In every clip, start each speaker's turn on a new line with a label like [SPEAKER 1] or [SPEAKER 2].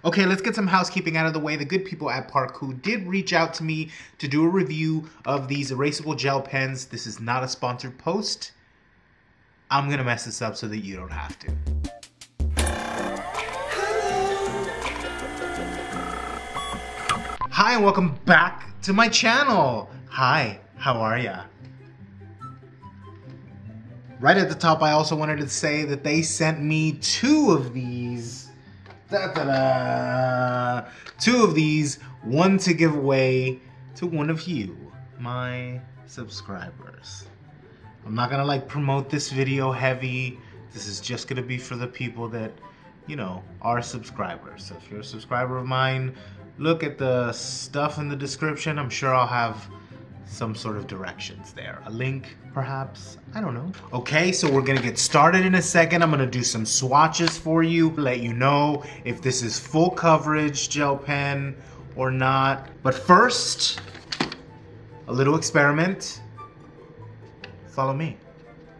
[SPEAKER 1] Okay, let's get some housekeeping out of the way. The good people at Parkoo did reach out to me to do a review of these erasable gel pens. This is not a sponsored post. I'm gonna mess this up so that you don't have to. Hi and welcome back to my channel. Hi, how are ya? Right at the top, I also wanted to say that they sent me two of these. Two of these, one to give away to one of you, my subscribers. I'm not gonna like promote this video heavy. This is just gonna be for the people that, you know, are subscribers. So if you're a subscriber of mine, look at the stuff in the description. I'm sure I'll have some sort of directions there. A link, perhaps? I don't know. Okay, so we're gonna get started in a second. I'm gonna do some swatches for you, let you know if this is full coverage gel pen or not. But first, a little experiment. Follow me.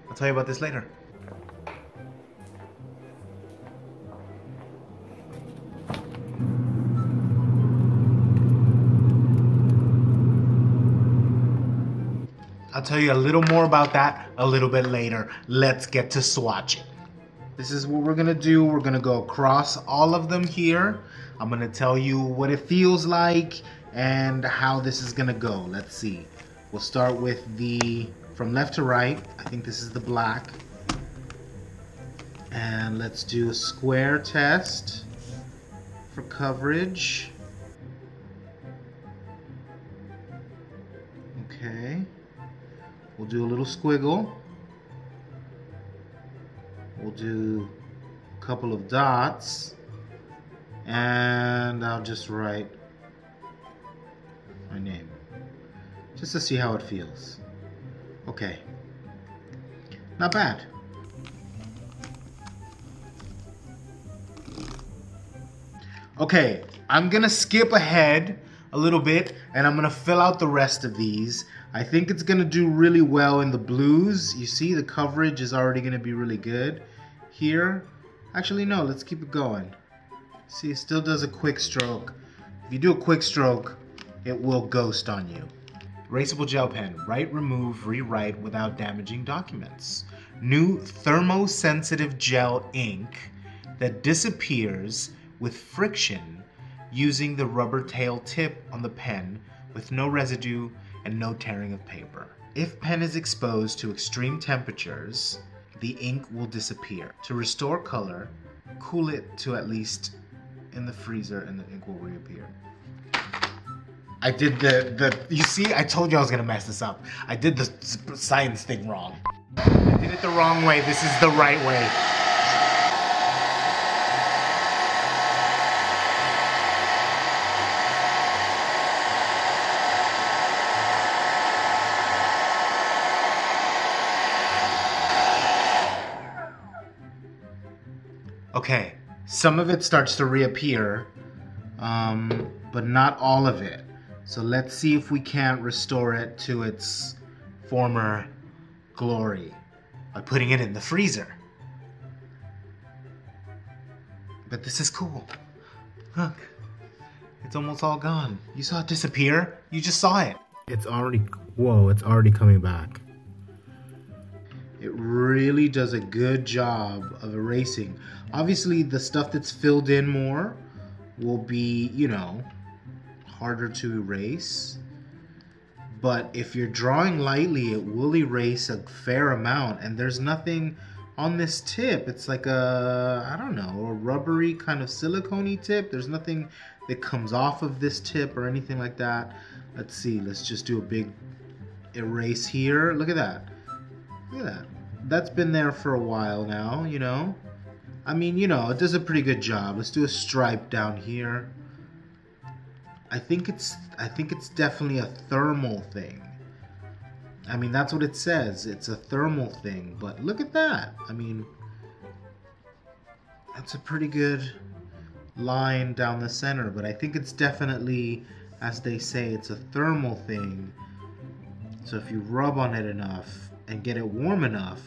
[SPEAKER 1] I'll tell you about this later. I'll tell you a little more about that a little bit later. Let's get to swatching. This is what we're gonna do. We're gonna go across all of them here. I'm gonna tell you what it feels like and how this is gonna go. Let's see. We'll start with the, from left to right, I think this is the black. And let's do a square test for coverage. Okay. We'll do a little squiggle. We'll do a couple of dots. And I'll just write my name. Just to see how it feels. Okay. Not bad. Okay, I'm gonna skip ahead a little bit and I'm gonna fill out the rest of these. I think it's gonna do really well in the blues. You see the coverage is already gonna be really good here. Actually no, let's keep it going. See, it still does a quick stroke. If you do a quick stroke, it will ghost on you. Erasable gel pen, write, remove, rewrite without damaging documents. New thermosensitive gel ink that disappears with friction using the rubber tail tip on the pen with no residue and no tearing of paper. If pen is exposed to extreme temperatures, the ink will disappear. To restore color, cool it to at least in the freezer and the ink will reappear. I did you see, I told you I was gonna mess this up. I did the science thing wrong. I did it the wrong way. This is the right way. Okay, some of it starts to reappear, but not all of it. So let's see if we can't restore it to its former glory by putting it in the freezer. But this is cool. Look, it's almost all gone. You saw it disappear? You just saw it. It's already, whoa, it's already coming back. It really does a good job of erasing. Obviously, the stuff that's filled in more will be, you know, harder to erase. But if you're drawing lightly, it will erase a fair amount. And there's nothing on this tip. It's like a, I don't know, a rubbery kind of silicone-y tip. There's nothing that comes off of this tip or anything like that. Let's see, let's just do a big erase here. Look at that. Look at that. That's been there for a while now, you know. I mean, you know, it does a pretty good job. Let's do a stripe down here. I think it's definitely a thermal thing. I mean, that's what it says. It's a thermal thing, but look at that. I mean, that's a pretty good line down the center, but I think it's definitely, as they say, it's a thermal thing. So if you rub on it enough and get it warm enough,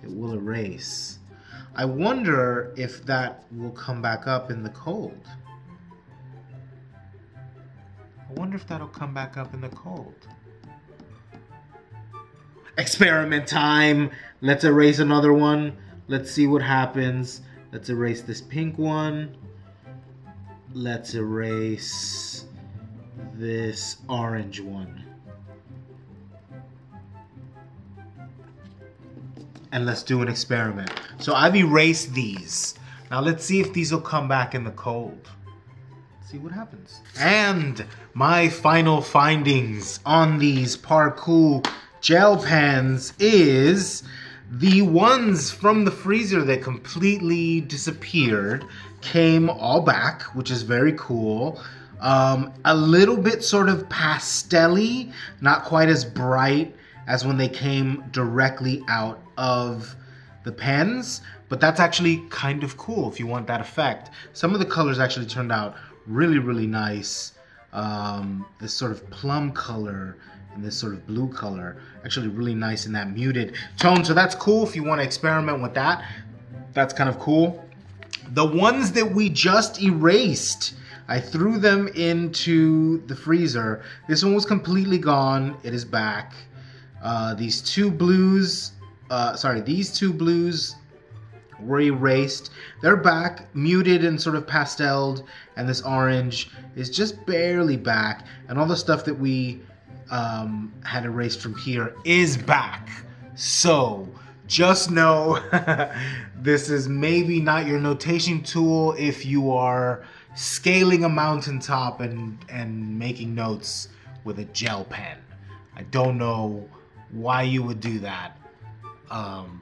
[SPEAKER 1] it will erase. I wonder if that will come back up in the cold. I wonder if that'll come back up in the cold. Experiment time. Let's erase another one. Let's see what happens. Let's erase this pink one. Let's erase this orange one. And let's do an experiment. So I've erased these. Now let's see if these will come back in the cold. See what happens. And my final findings on these Parkoo gel pens is the ones from the freezer that completely disappeared came all back, which is very cool. A little bit sort of pastel-y, not quite as bright as when they came directly out of the pens, but that's actually kind of cool if you want that effect. Some of the colors actually turned out really, really nice. This sort of plum color and this sort of blue color, actually really nice in that muted tone. So that's cool if you want to experiment with that. That's kind of cool. The ones that we just erased, I threw them into the freezer. This one was completely gone. It is back. These two blues were erased. They're back, muted and sort of pasteled, and this orange is just barely back, and all the stuff that we had erased from here is back. So just know this is maybe not your notation tool if you are scaling a mountaintop and making notes with a gel pen. I don't know why you would do that.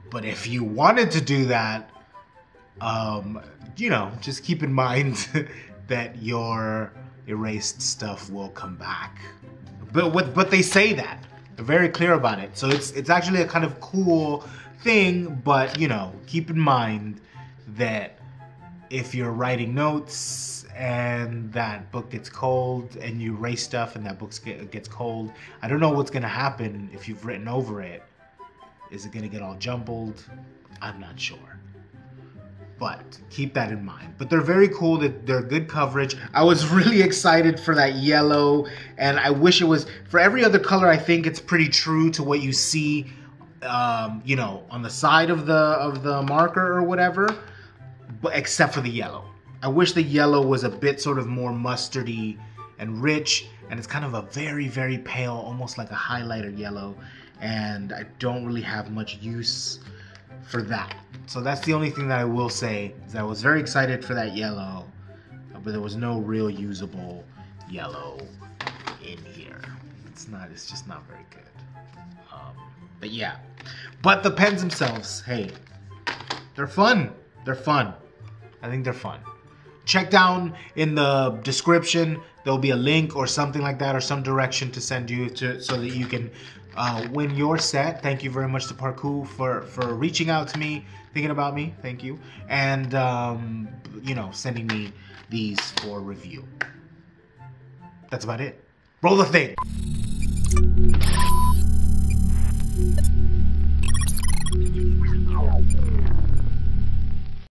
[SPEAKER 1] But if you wanted to do that, you know, just keep in mind that your erased stuff will come back. But they say that. They're very clear about it. So it's actually a kind of cool thing, but you know, keep in mind that if you're writing notes and that book gets cold and you erase stuff and that book gets cold, I don't know what's gonna happen if you've written over it. Is it gonna get all jumbled? I'm not sure. But keep that in mind. But they're very cool, they're good coverage. I was really excited for that yellow, and I wish it was, for every other color, I think it's pretty true to what you see, you know, on the side of the marker or whatever, but except for the yellow. I wish the yellow was a bit sort of more mustardy and rich, and it's kind of a very, very pale, almost like a highlighter yellow, and I don't really have much use for that. So that's the only thing that I will say, is I was very excited for that yellow, but there was no real usable yellow in here. It's just not very good. But yeah, but the pens themselves, hey, they're fun. They're fun. I think they're fun. Check down in the description. There'll be a link or something like that, or some direction to send you to, so that you can win your set. Thank you very much to Parkoo for reaching out to me, thinking about me. Thank you. And, you know, sending me these for review. That's about it. Roll the thing.